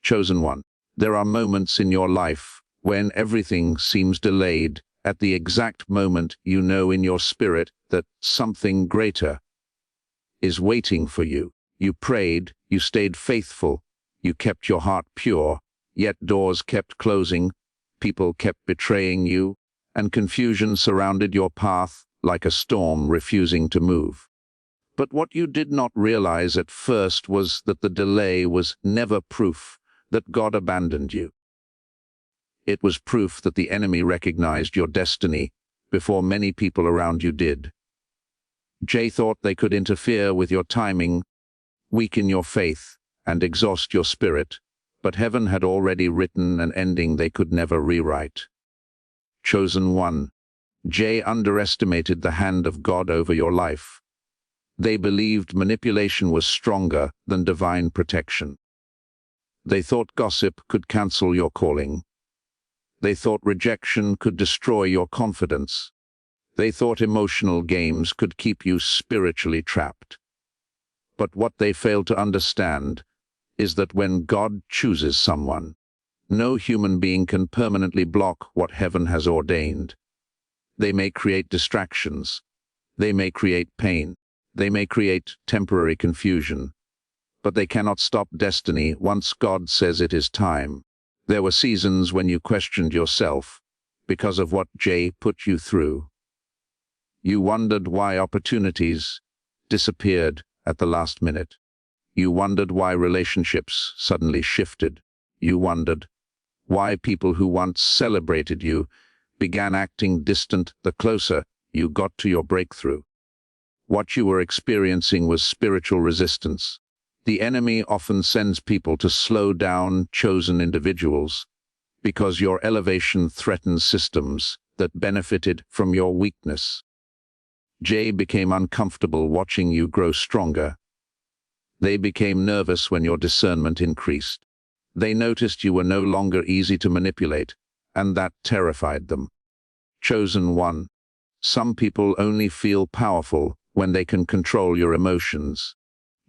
Chosen one, there are moments in your life when everything seems delayed. At the exact moment you know in your spirit that something greater is waiting for you. You prayed, you stayed faithful, you kept your heart pure, yet doors kept closing, people kept betraying you, and confusion surrounded your path like a storm refusing to move. But what you did not realize at first was that the delay was never proof that God abandoned you. It was proof that the enemy recognized your destiny before many people around you did. Jay thought they could interfere with your timing, weaken your faith, and exhaust your spirit, but heaven had already written an ending they could never rewrite. Chosen one, Jay underestimated the hand of God over your life. They believed manipulation was stronger than divine protection. They thought gossip could cancel your calling. They thought rejection could destroy your confidence. They thought emotional games could keep you spiritually trapped. But what they failed to understand is that when God chooses someone, no human being can permanently block what heaven has ordained. They may create distractions. They may create pain. They may create temporary confusion. But they cannot stop destiny once God says it is time. There were seasons when you questioned yourself because of what Jay put you through. You wondered why opportunities disappeared at the last minute. You wondered why relationships suddenly shifted. You wondered why people who once celebrated you began acting distant the closer you got to your breakthrough. What you were experiencing was spiritual resistance. The enemy often sends people to slow down chosen individuals because your elevation threatens systems that benefited from your weakness. Jay became uncomfortable watching you grow stronger. They became nervous when your discernment increased. They noticed you were no longer easy to manipulate, and that terrified them. Chosen one, some people only feel powerful when they can control your emotions.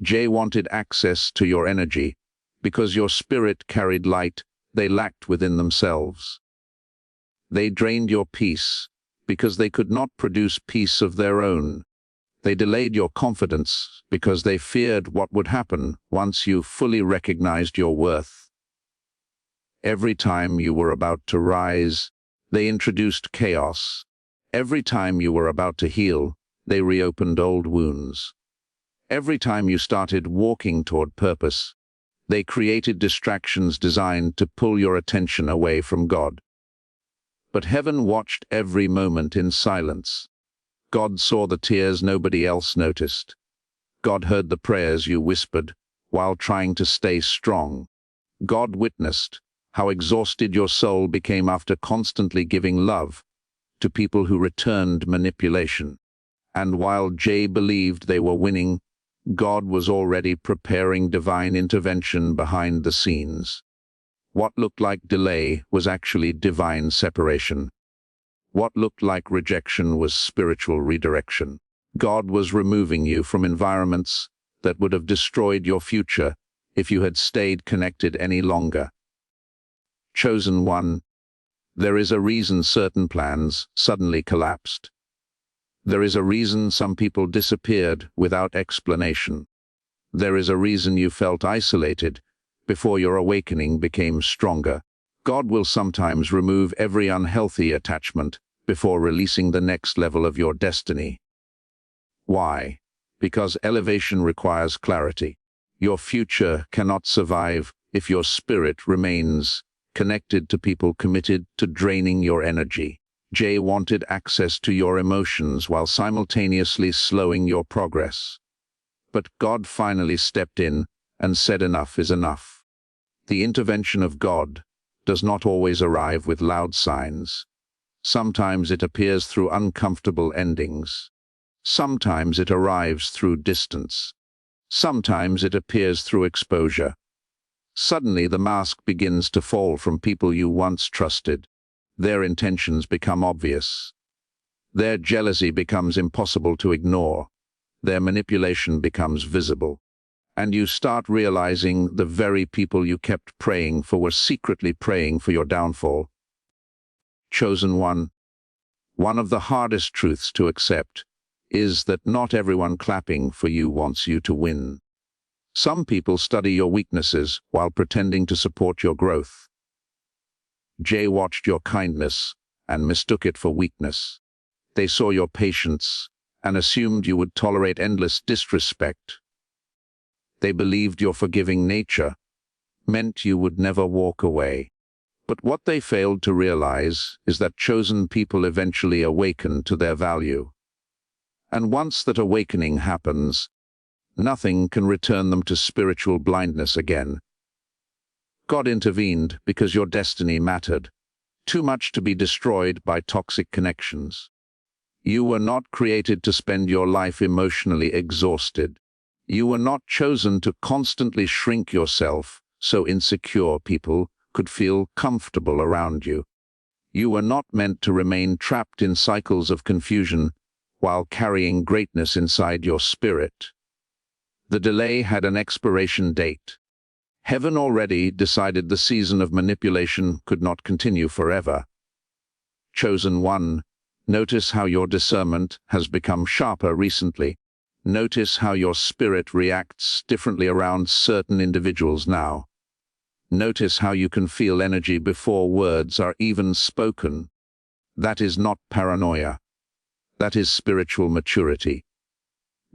Jay wanted access to your energy because your spirit carried light they lacked within themselves. They drained your peace because they could not produce peace of their own. They delayed your confidence because they feared what would happen once you fully recognized your worth. Every time you were about to rise, they introduced chaos. Every time you were about to heal, they reopened old wounds. Every time you started walking toward purpose, they created distractions designed to pull your attention away from God. But heaven watched every moment in silence. God saw the tears nobody else noticed. God heard the prayers you whispered while trying to stay strong. God witnessed how exhausted your soul became after constantly giving love to people who returned manipulation. And while Jay believed they were winning, God was already preparing divine intervention behind the scenes. What looked like delay was actually divine separation. What looked like rejection was spiritual redirection. God was removing you from environments that would have destroyed your future if you had stayed connected any longer. Chosen one, there is a reason certain plans suddenly collapsed. There is a reason some people disappeared without explanation. There is a reason you felt isolated before your awakening became stronger. God will sometimes remove every unhealthy attachment before releasing the next level of your destiny. Why? Because elevation requires clarity. Your future cannot survive if your spirit remains connected to people committed to draining your energy. Jay wanted access to your emotions while simultaneously slowing your progress. But God finally stepped in and said enough is enough. The intervention of God does not always arrive with loud signs. Sometimes it appears through uncomfortable endings. Sometimes it arrives through distance. Sometimes it appears through exposure. Suddenly the mask begins to fall from people you once trusted. Their intentions become obvious. Their jealousy becomes impossible to ignore. Their manipulation becomes visible. And you start realizing the very people you kept praying for were secretly praying for your downfall. Chosen one. One of the hardest truths to accept is that not everyone clapping for you wants you to win. Some people study your weaknesses while pretending to support your growth. Jay watched your kindness and mistook it for weakness. They saw your patience and assumed you would tolerate endless disrespect. They believed your forgiving nature meant you would never walk away. But what they failed to realize is that chosen people eventually awaken to their value. And once that awakening happens, nothing can return them to spiritual blindness again. God intervened because your destiny mattered, too much to be destroyed by toxic connections. You were not created to spend your life emotionally exhausted. You were not chosen to constantly shrink yourself so insecure people could feel comfortable around you. You were not meant to remain trapped in cycles of confusion while carrying greatness inside your spirit. The delay had an expiration date. Heaven already decided the season of manipulation could not continue forever. Chosen one, notice how your discernment has become sharper recently. Notice how your spirit reacts differently around certain individuals now. Notice how you can feel energy before words are even spoken. That is not paranoia. That is spiritual maturity.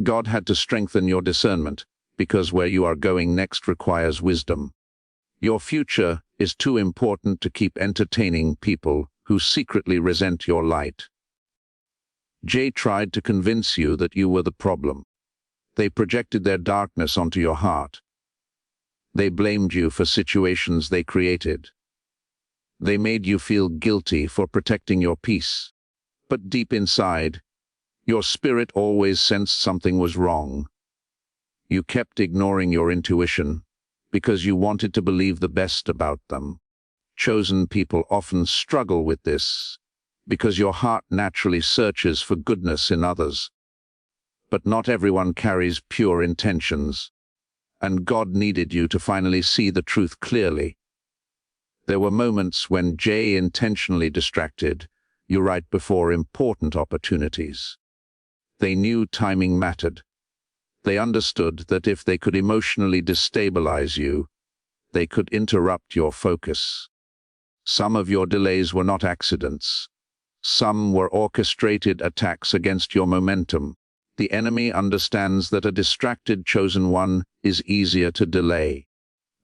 God had to strengthen your discernment because where you are going next requires wisdom. Your future is too important to keep entertaining people who secretly resent your light. Jay tried to convince you that you were the problem. They projected their darkness onto your heart. They blamed you for situations they created. They made you feel guilty for protecting your peace. But deep inside, your spirit always sensed something was wrong. You kept ignoring your intuition because you wanted to believe the best about them. Chosen people often struggle with this because your heart naturally searches for goodness in others. But not everyone carries pure intentions, and God needed you to finally see the truth clearly. There were moments when Jay intentionally distracted you right before important opportunities. They knew timing mattered. They understood that if they could emotionally destabilize you, they could interrupt your focus. Some of your delays were not accidents. Some were orchestrated attacks against your momentum. The enemy understands that a distracted chosen one is easier to delay.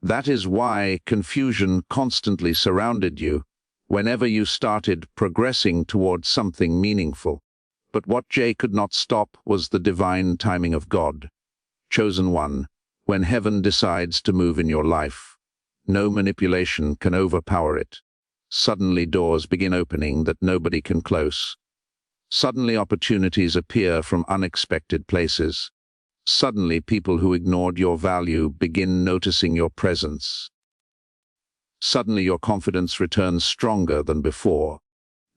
That is why confusion constantly surrounded you whenever you started progressing towards something meaningful. But what Jay could not stop was the divine timing of God. Chosen one, when heaven decides to move in your life, no manipulation can overpower it. Suddenly doors begin opening that nobody can close. Suddenly opportunities appear from unexpected places. Suddenly people who ignored your value begin noticing your presence. Suddenly your confidence returns stronger than before.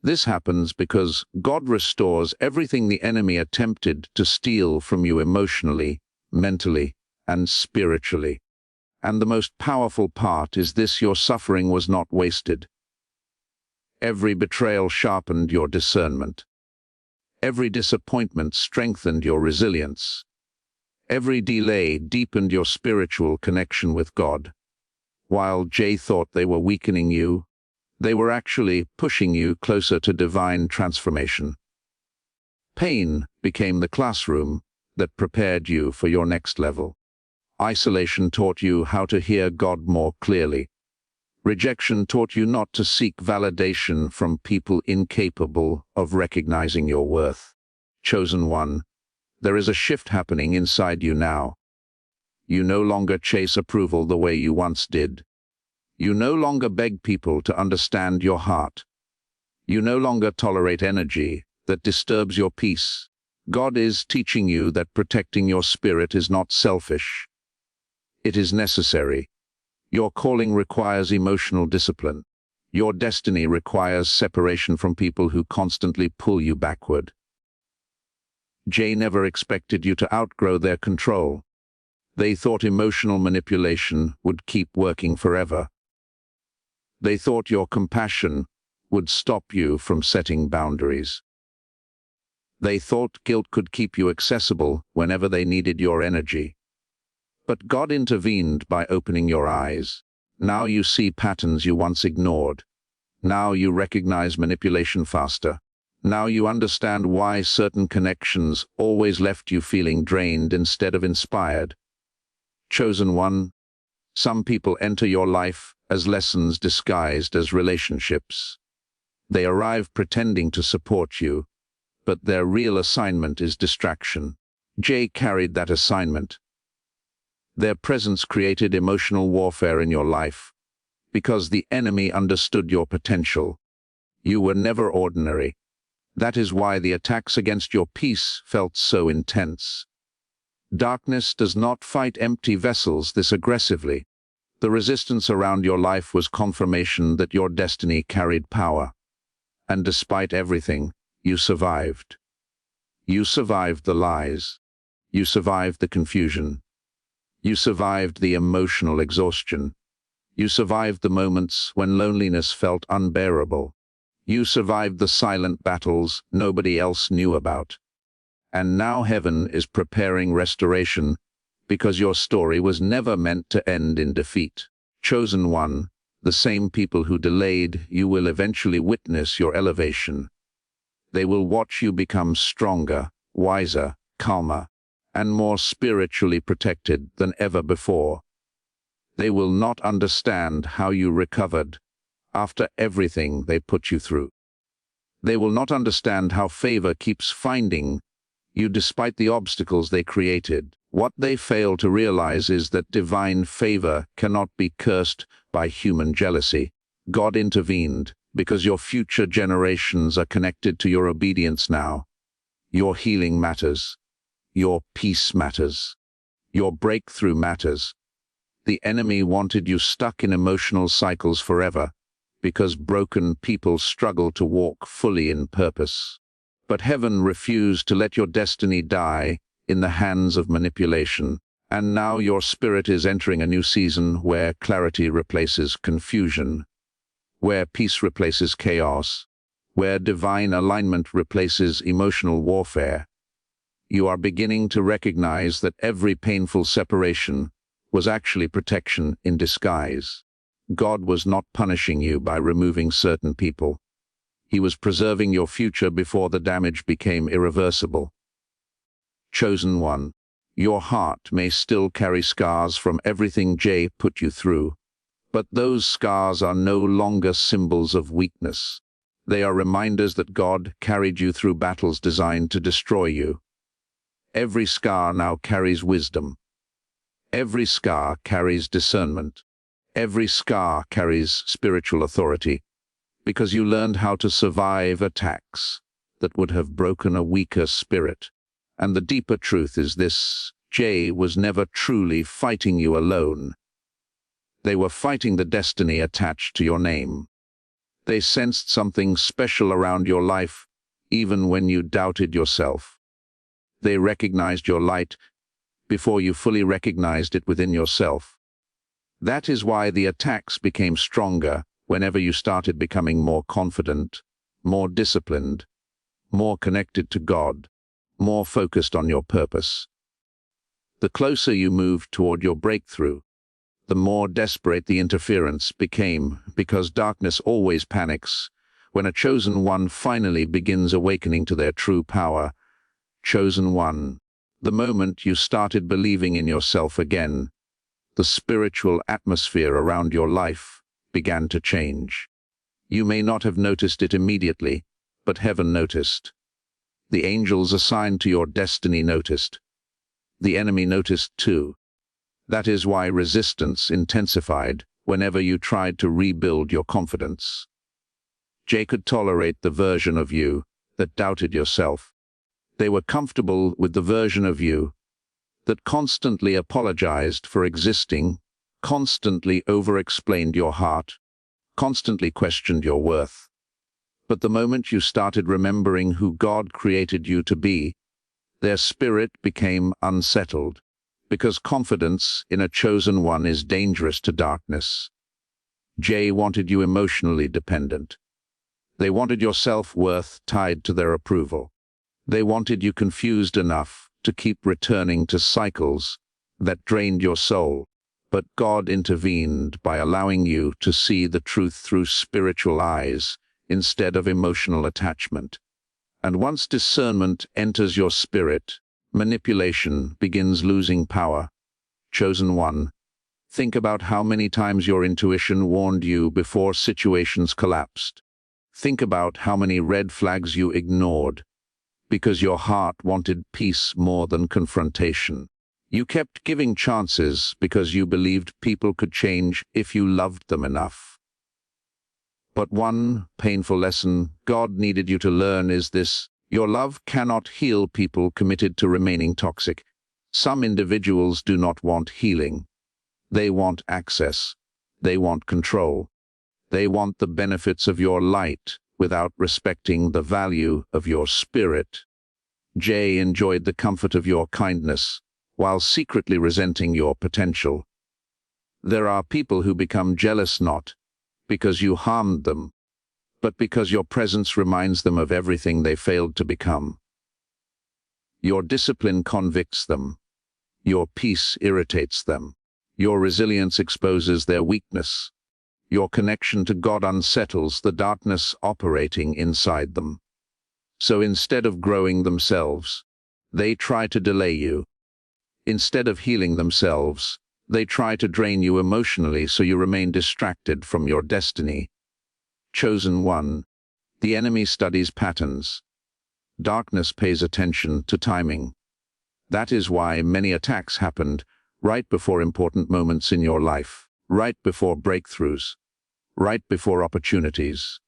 This happens because God restores everything the enemy attempted to steal from you emotionally, mentally, and spiritually. And the most powerful part is this: your suffering was not wasted. Every betrayal sharpened your discernment. Every disappointment strengthened your resilience. Every delay deepened your spiritual connection with God. While Jay thought they were weakening you, they were actually pushing you closer to divine transformation. Pain became the classroom that prepared you for your next level. Isolation taught you how to hear God more clearly. Rejection taught you not to seek validation from people incapable of recognizing your worth. Chosen one, there is a shift happening inside you now. You no longer chase approval the way you once did. You no longer beg people to understand your heart. You no longer tolerate energy that disturbs your peace. God is teaching you that protecting your spirit is not selfish. It is necessary. Your calling requires emotional discipline. Your destiny requires separation from people who constantly pull you backward. Jay never expected you to outgrow their control. They thought emotional manipulation would keep working forever. They thought your compassion would stop you from setting boundaries. They thought guilt could keep you accessible whenever they needed your energy. But God intervened by opening your eyes. Now you see patterns you once ignored. Now you recognize manipulation faster. Now you understand why certain connections always left you feeling drained instead of inspired. Chosen one, some people enter your life as lessons disguised as relationships. They arrive pretending to support you, but their real assignment is distraction. Jay carried that assignment. Their presence created emotional warfare in your life, because the enemy understood your potential. You were never ordinary. That is why the attacks against your peace felt so intense. Darkness does not fight empty vessels this aggressively. The resistance around your life was confirmation that your destiny carried power. And despite everything, you survived. You survived the lies. You survived the confusion. You survived the emotional exhaustion. You survived the moments when loneliness felt unbearable. You survived the silent battles nobody else knew about. And now heaven is preparing restoration because your story was never meant to end in defeat. Chosen one, the same people who delayed, you will eventually witness your elevation. They will watch you become stronger, wiser, calmer, and more spiritually protected than ever before. They will not understand how you recovered after everything they put you through. They will not understand how favor keeps finding you despite the obstacles they created. What they fail to realize is that divine favor cannot be cursed by human jealousy. God intervened because your future generations are connected to your obedience now. Your healing matters. Your peace matters. Your breakthrough matters. The enemy wanted you stuck in emotional cycles forever, because broken people struggle to walk fully in purpose. But heaven refused to let your destiny die in the hands of manipulation. And now your spirit is entering a new season where clarity replaces confusion, where peace replaces chaos, where divine alignment replaces emotional warfare. You are beginning to recognize that every painful separation was actually protection in disguise. God was not punishing you by removing certain people. He was preserving your future before the damage became irreversible. Chosen one, your heart may still carry scars from everything Jay put you through, but those scars are no longer symbols of weakness. They are reminders that God carried you through battles designed to destroy you. Every scar now carries wisdom. Every scar carries discernment. Every scar carries spiritual authority, because you learned how to survive attacks that would have broken a weaker spirit. And the deeper truth is this: Jay was never truly fighting you alone. They were fighting the destiny attached to your name. They sensed something special around your life, even when you doubted yourself. They recognized your light before you fully recognized it within yourself. That is why the attacks became stronger whenever you started becoming more confident, more disciplined, more connected to God, more focused on your purpose. The closer you moved toward your breakthrough, the more desperate the interference became, because darkness always panics when a chosen one finally begins awakening to their true power. Chosen one, the moment you started believing in yourself again, the spiritual atmosphere around your life began to change. You may not have noticed it immediately, but heaven noticed. The angels assigned to your destiny noticed. The enemy noticed too. That is why resistance intensified whenever you tried to rebuild your confidence. Jay could tolerate the version of you that doubted yourself. They were comfortable with the version of you that constantly apologized for existing, constantly over-explained your heart, constantly questioned your worth. But the moment you started remembering who God created you to be, their spirit became unsettled, Because confidence in a chosen one is dangerous to darkness. J wanted you emotionally dependent. They wanted your self-worth tied to their approval. They wanted you confused enough to keep returning to cycles that drained your soul. But God intervened by allowing you to see the truth through spiritual eyes instead of emotional attachment. And once discernment enters your spirit, manipulation begins losing power. Chosen one, think about how many times your intuition warned you before situations collapsed. Think about how many red flags you ignored because your heart wanted peace more than confrontation. You kept giving chances because you believed people could change if you loved them enough. But one painful lesson God needed you to learn is this: your love cannot heal people committed to remaining toxic. Some individuals do not want healing. They want access. They want control. They want the benefits of your light without respecting the value of your spirit. Jay enjoyed the comfort of your kindness while secretly resenting your potential. There are people who become jealous not because you harmed them, but because your presence reminds them of everything they failed to become. Your discipline convicts them. Your peace irritates them. Your resilience exposes their weakness. Your connection to God unsettles the darkness operating inside them. So instead of growing themselves, they try to delay you. Instead of healing themselves, they try to drain you emotionally so you remain distracted from your destiny. Chosen one, the enemy studies patterns. Darkness pays attention to timing. That is why many attacks happened right before important moments in your life, right before breakthroughs, right before opportunities,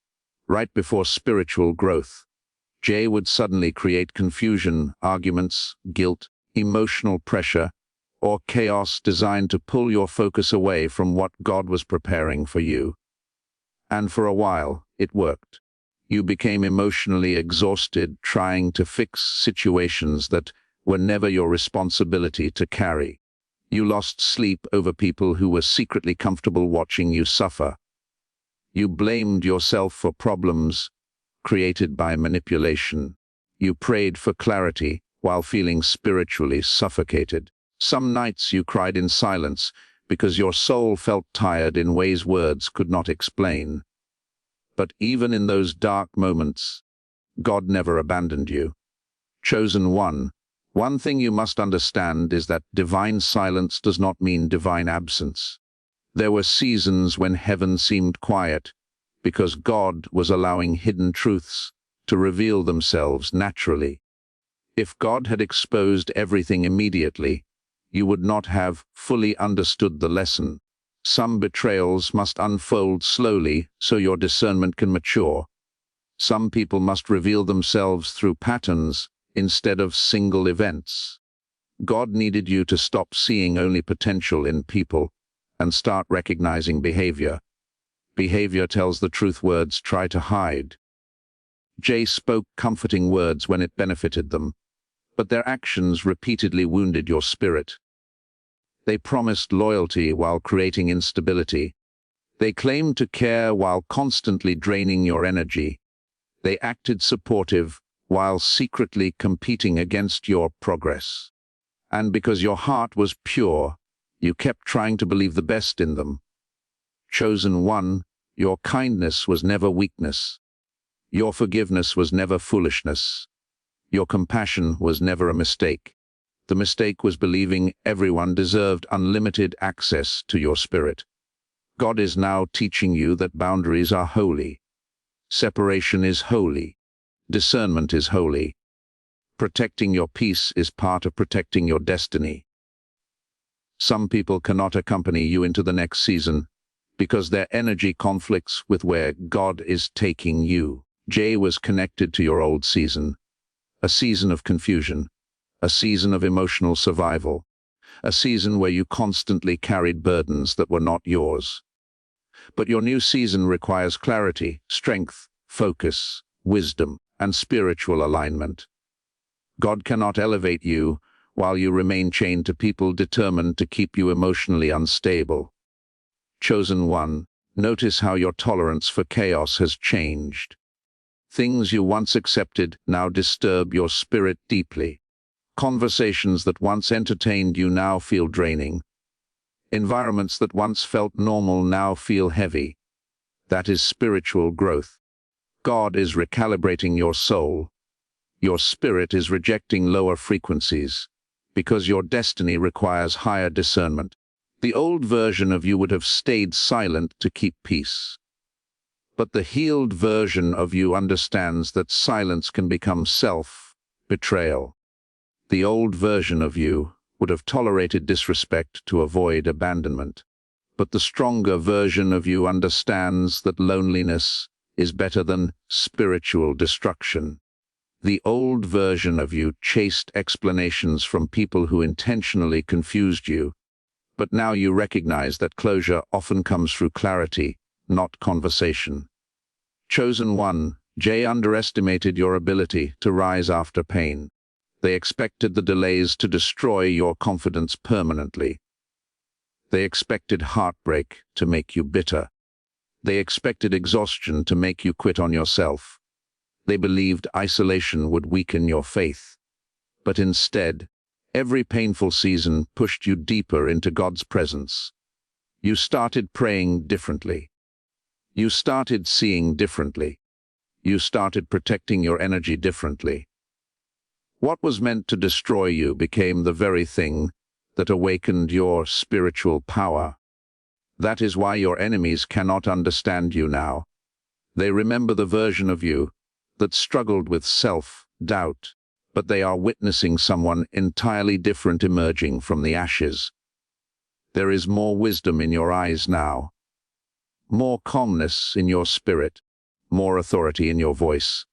right before spiritual growth. Jay would suddenly create confusion, arguments, guilt, emotional pressure, or chaos designed to pull your focus away from what God was preparing for you. And for a while, it worked. You became emotionally exhausted trying to fix situations that were never your responsibility to carry. You lost sleep over people who were secretly comfortable watching you suffer. You blamed yourself for problems created by manipulation. You prayed for clarity while feeling spiritually suffocated. Some nights you cried in silence because your soul felt tired in ways words could not explain. But even in those dark moments, God never abandoned you. Chosen one thing you must understand is that divine silence does not mean divine absence. There were seasons when heaven seemed quiet because God was allowing hidden truths to reveal themselves naturally. If God had exposed everything immediately, you would not have fully understood the lesson. Some betrayals must unfold slowly so your discernment can mature. Some people must reveal themselves through patterns instead of single events. God needed you to stop seeing only potential in people and start recognizing behavior. Behavior tells the truth words try to hide. Jay spoke comforting words when it benefited them, but their actions repeatedly wounded your spirit. They promised loyalty while creating instability. They claimed to care while constantly draining your energy. They acted supportive while secretly competing against your progress. And because your heart was pure, you kept trying to believe the best in them. Chosen one, your kindness was never weakness. Your forgiveness was never foolishness. Your compassion was never a mistake. The mistake was believing everyone deserved unlimited access to your spirit. God is now teaching you that boundaries are holy. Separation is holy. Discernment is holy. Protecting your peace is part of protecting your destiny. Some people cannot accompany you into the next season because their energy conflicts with where God is taking you. Jay was connected to your old season, a season of confusion, a season of emotional survival, a season where you constantly carried burdens that were not yours. But your new season requires clarity, strength, focus, wisdom, and spiritual alignment. God cannot elevate you while you remain chained to people determined to keep you emotionally unstable. Chosen one, notice how your tolerance for chaos has changed. Things you once accepted now disturb your spirit deeply. Conversations that once entertained you now feel draining. Environments that once felt normal now feel heavy. That is spiritual growth. God is recalibrating your soul. Your spirit is rejecting lower frequencies, because your destiny requires higher discernment. The old version of you would have stayed silent to keep peace. But the healed version of you understands that silence can become self-betrayal. The old version of you would have tolerated disrespect to avoid abandonment. But the stronger version of you understands that loneliness is better than spiritual destruction. The old version of you chased explanations from people who intentionally confused you, but now you recognize that closure often comes through clarity, not conversation. Chosen one, Jay underestimated your ability to rise after pain. They expected the delays to destroy your confidence permanently. They expected heartbreak to make you bitter. They expected exhaustion to make you quit on yourself. They believed isolation would weaken your faith. But instead, every painful season pushed you deeper into God's presence. You started praying differently. You started seeing differently. You started protecting your energy differently. What was meant to destroy you became the very thing that awakened your spiritual power. That is why your enemies cannot understand you now. They remember the version of you that struggled with self-doubt, but they are witnessing someone entirely different emerging from the ashes. There is more wisdom in your eyes now, more calmness in your spirit, more authority in your voice,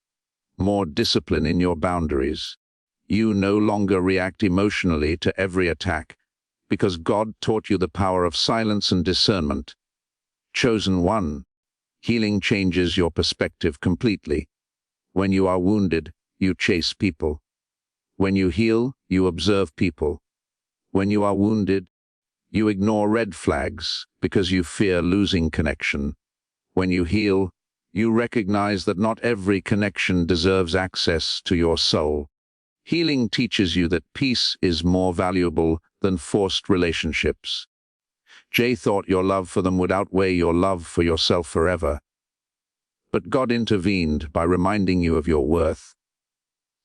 more discipline in your boundaries. You no longer react emotionally to every attack, because God taught you the power of silence and discernment. Chosen one, healing changes your perspective completely. When you are wounded, you chase people. When you heal, you observe people. When you are wounded, you ignore red flags because you fear losing connection. When you heal, you recognize that not every connection deserves access to your soul. Healing teaches you that peace is more valuable than forced relationships. Jay thought your love for them would outweigh your love for yourself forever. But God intervened by reminding you of your worth.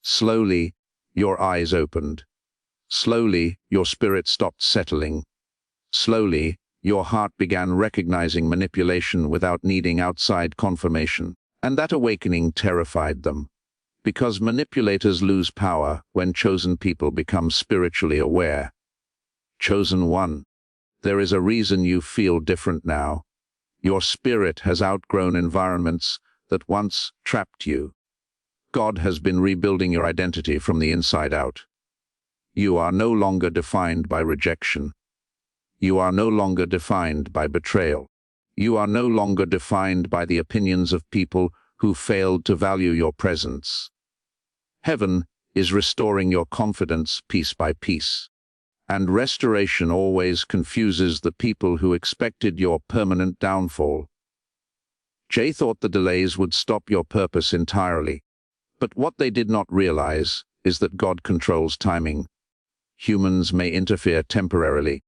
Slowly, your eyes opened. Slowly, your spirit stopped settling. Slowly, your heart began recognizing manipulation without needing outside confirmation. And that awakening terrified them. Because manipulators lose power when chosen people become spiritually aware. Chosen one, there is a reason you feel different now. Your spirit has outgrown environments that once trapped you. God has been rebuilding your identity from the inside out. You are no longer defined by rejection. You are no longer defined by betrayal. You are no longer defined by the opinions of people who failed to value your presence. Heaven is restoring your confidence piece by piece. And restoration always confuses the people who expected your permanent downfall. Jay thought the delays would stop your purpose entirely. But what they did not realize is that God controls timing. Humans may interfere temporarily,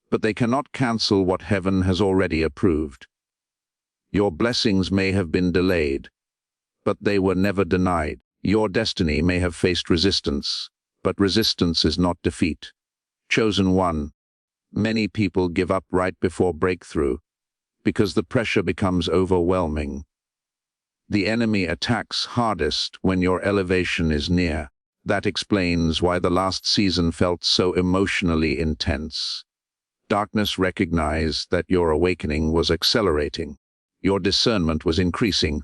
but they cannot cancel what heaven has already approved. Your blessings may have been delayed, but they were never denied. Your destiny may have faced resistance, but resistance is not defeat. Chosen one, many people give up right before breakthrough because the pressure becomes overwhelming. The enemy attacks hardest when your elevation is near. That explains why the last season felt so emotionally intense. Darkness recognized that your awakening was accelerating. Your discernment was increasing.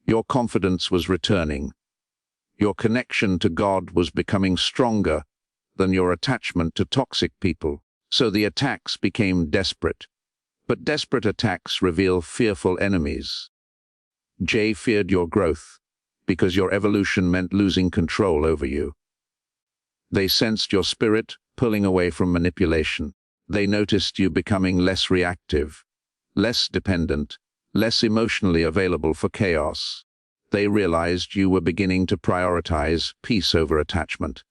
Your confidence was returning. Your connection to God was becoming stronger than your attachment to toxic people. So the attacks became desperate. But desperate attacks reveal fearful enemies. Jay feared your growth because your evolution meant losing control over you. They sensed your spirit pulling away from manipulation. They noticed you becoming less reactive, less dependent, less emotionally available for chaos. They realized you were beginning to prioritize peace over attachment.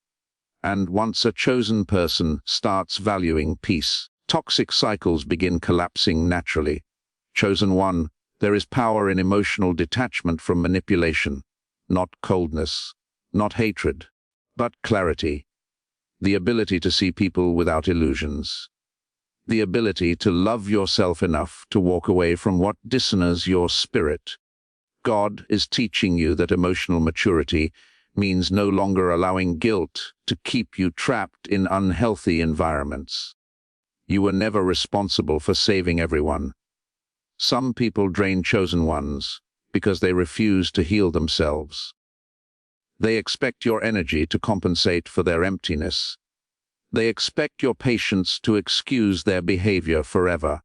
And once a chosen person starts valuing peace, toxic cycles begin collapsing naturally. Chosen one, there is power in emotional detachment from manipulation, not coldness, not hatred, but clarity. The ability to see people without illusions. The ability to love yourself enough to walk away from what dishonors your spirit. God is teaching you that emotional maturity means no longer allowing guilt to keep you trapped in unhealthy environments. You were never responsible for saving everyone. Some people drain chosen ones because they refuse to heal themselves. They expect your energy to compensate for their emptiness. They expect your patience to excuse their behavior forever.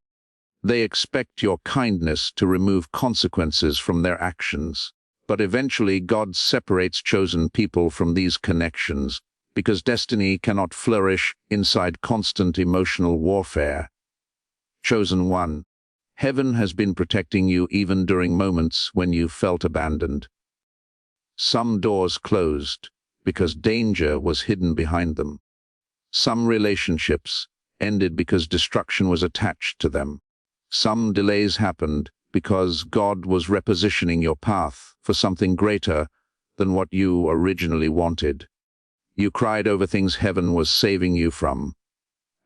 They expect your kindness to remove consequences from their actions. But eventually God separates chosen people from these connections because destiny cannot flourish inside constant emotional warfare. Chosen one, heaven has been protecting you even during moments when you felt abandoned. Some doors closed because danger was hidden behind them. Some relationships ended because destruction was attached to them. Some delays happened because God was repositioning your path for something greater than what you originally wanted. You cried over things heaven was saving you from.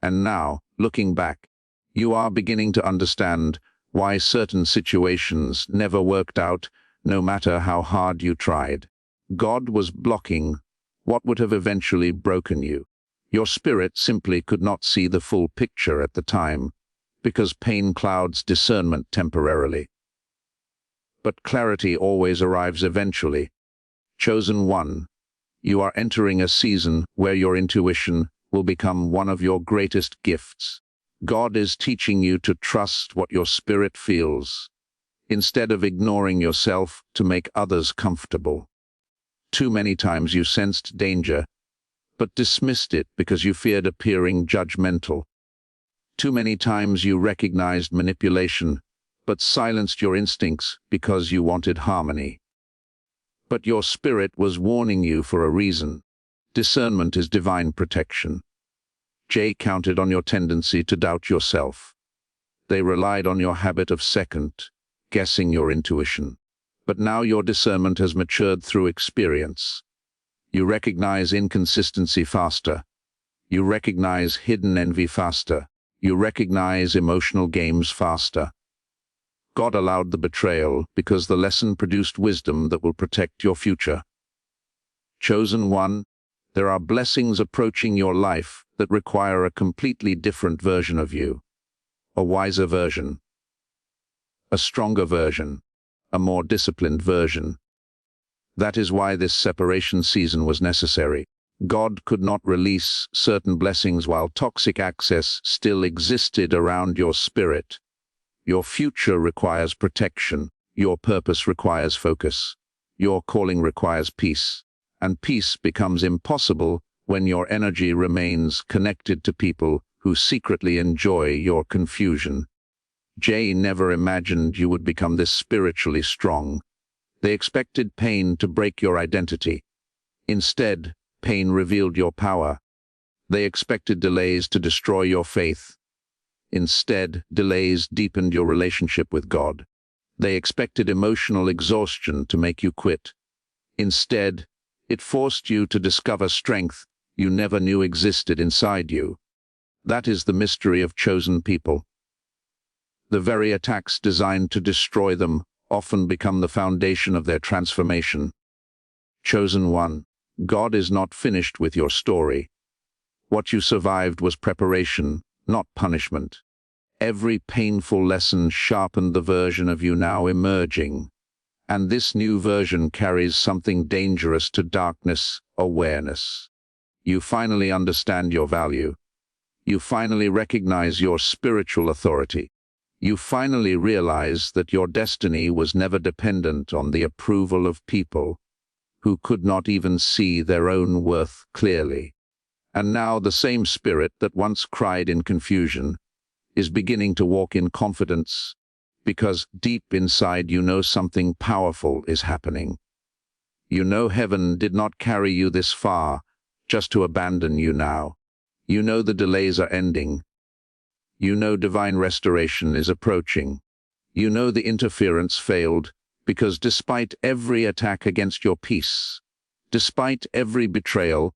And now, looking back, you are beginning to understand why certain situations never worked out, no matter how hard you tried. God was blocking what would have eventually broken you. Your spirit simply could not see the full picture at the time, because pain clouds discernment temporarily. But clarity always arrives eventually. Chosen one, you are entering a season where your intuition will become one of your greatest gifts. God is teaching you to trust what your spirit feels, instead of ignoring yourself to make others comfortable. Too many times you sensed danger, but dismissed it because you feared appearing judgmental. Too many times you recognized manipulation, but silenced your instincts because you wanted harmony. But your spirit was warning you for a reason. Discernment is divine protection. Jay counted on your tendency to doubt yourself. They relied on your habit of second-guessing your intuition. But now your discernment has matured through experience. You recognize inconsistency faster. You recognize hidden envy faster. You recognize emotional games faster. God allowed the betrayal because the lesson produced wisdom that will protect your future. Chosen one, there are blessings approaching your life that require a completely different version of you. A wiser version. A stronger version. A more disciplined version. That is why this separation season was necessary. God could not release certain blessings while toxic access still existed around your spirit. Your future requires protection. Your purpose requires focus. Your calling requires peace. And peace becomes impossible when your energy remains connected to people who secretly enjoy your confusion. Jay never imagined you would become this spiritually strong. They expected pain to break your identity. Instead, pain revealed your power. They expected delays to destroy your faith. Instead, delays deepened your relationship with God. They expected emotional exhaustion to make you quit. Instead, it forced you to discover strength you never knew existed inside you. That is the mystery of chosen people. The very attacks designed to destroy them often become the foundation of their transformation. Chosen one, God is not finished with your story. What you survived was preparation, not punishment. Every painful lesson sharpened the version of you now emerging. And this new version carries something dangerous to darkness: awareness. You finally understand your value. You finally recognize your spiritual authority. You finally realize that your destiny was never dependent on the approval of people who could not even see their own worth clearly. And now the same spirit that once cried in confusion is beginning to walk in confidence, because deep inside you know something powerful is happening. You know heaven did not carry you this far just to abandon you now. You know the delays are ending. You know divine restoration is approaching. You know the interference failed, because despite every attack against your peace, despite every betrayal,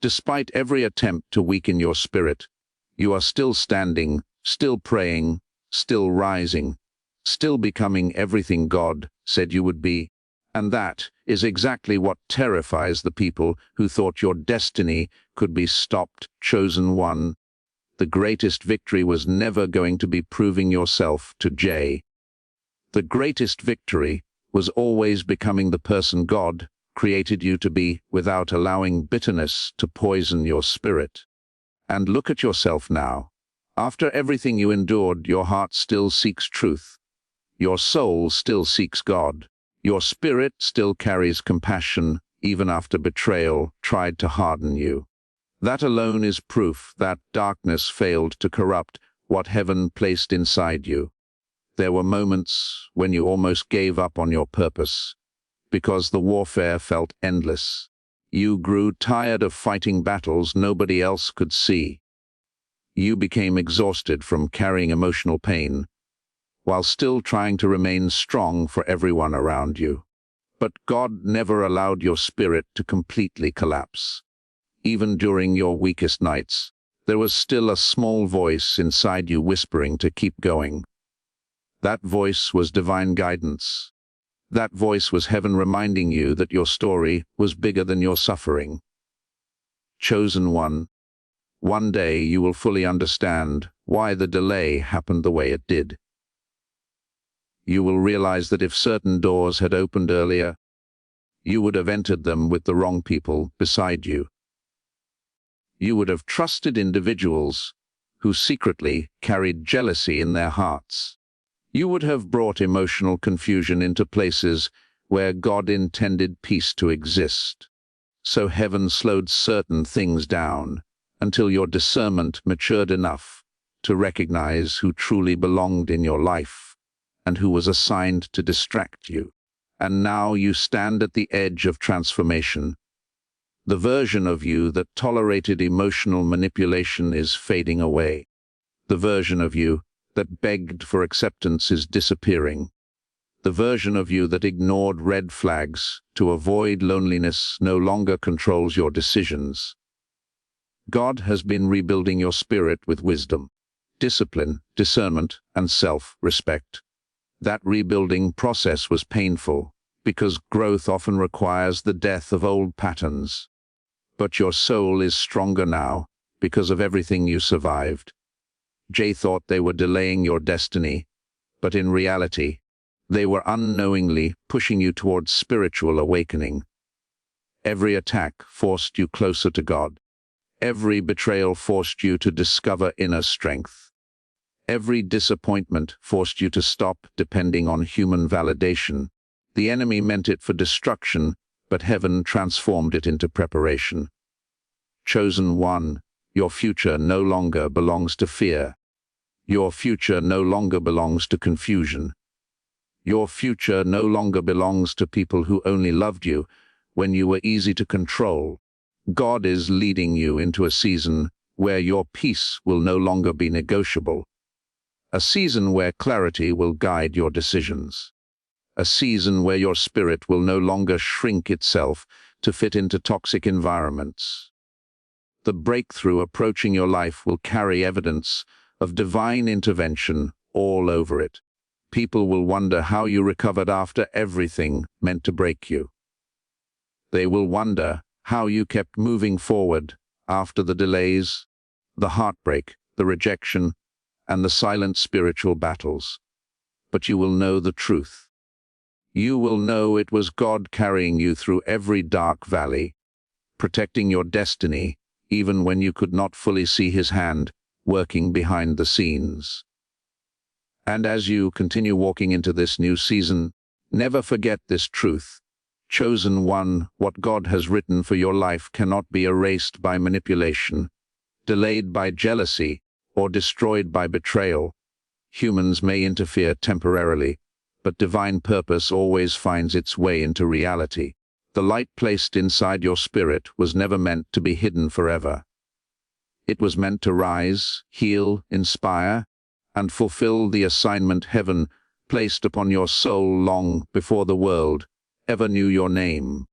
despite every attempt to weaken your spirit, you are still standing, still praying, still rising, still becoming everything God said you would be. And that is exactly what terrifies the people who thought your destiny could be stopped. Chosen one, the greatest victory was never going to be proving yourself to Jay. The greatest victory was always becoming the person God created you to be without allowing bitterness to poison your spirit. And look at yourself now. After everything you endured, your heart still seeks truth. Your soul still seeks God. Your spirit still carries compassion, even after betrayal tried to harden you. That alone is proof that darkness failed to corrupt what heaven placed inside you. There were moments when you almost gave up on your purpose, because the warfare felt endless. You grew tired of fighting battles nobody else could see. You became exhausted from carrying emotional pain, while still trying to remain strong for everyone around you. But God never allowed your spirit to completely collapse. Even during your weakest nights, there was still a small voice inside you whispering to keep going. That voice was divine guidance. That voice was heaven reminding you that your story was bigger than your suffering. Chosen one day you will fully understand why the delay happened the way it did. You will realize that if certain doors had opened earlier, you would have entered them with the wrong people beside you. You would have trusted individuals who secretly carried jealousy in their hearts. You would have brought emotional confusion into places where God intended peace to exist. So heaven slowed certain things down until your discernment matured enough to recognize who truly belonged in your life and who was assigned to distract you. And now you stand at the edge of transformation. The version of you that tolerated emotional manipulation is fading away. The version of you that begged for acceptance is disappearing. The version of you that ignored red flags to avoid loneliness no longer controls your decisions. God has been rebuilding your spirit with wisdom, discipline, discernment, and self-respect. That rebuilding process was painful, because growth often requires the death of old patterns. But your soul is stronger now, because of everything you survived. Jay thought they were delaying your destiny, but in reality, they were unknowingly pushing you towards spiritual awakening. Every attack forced you closer to God. Every betrayal forced you to discover inner strength. Every disappointment forced you to stop depending on human validation. The enemy meant it for destruction, but heaven transformed it into preparation. Chosen one, your future no longer belongs to fear. Your future no longer belongs to confusion. Your future no longer belongs to people who only loved you when you were easy to control. God is leading you into a season where your peace will no longer be negotiable. A season where clarity will guide your decisions. A season where your spirit will no longer shrink itself to fit into toxic environments. The breakthrough approaching your life will carry evidence of divine intervention all over it. People will wonder how you recovered after everything meant to break you. They will wonder how you kept moving forward after the delays, the heartbreak, the rejection, and the silent spiritual battles. But you will know the truth. You will know it was God carrying you through every dark valley, protecting your destiny, even when you could not fully see His hand working behind the scenes. And as you continue walking into this new season, never forget this truth. Chosen one, what God has written for your life cannot be erased by manipulation, delayed by jealousy, or destroyed by betrayal. Humans may interfere temporarily, but divine purpose always finds its way into reality. The light placed inside your spirit was never meant to be hidden forever. It was meant to rise, heal, inspire, and fulfill the assignment heaven placed upon your soul long before the world ever knew your name.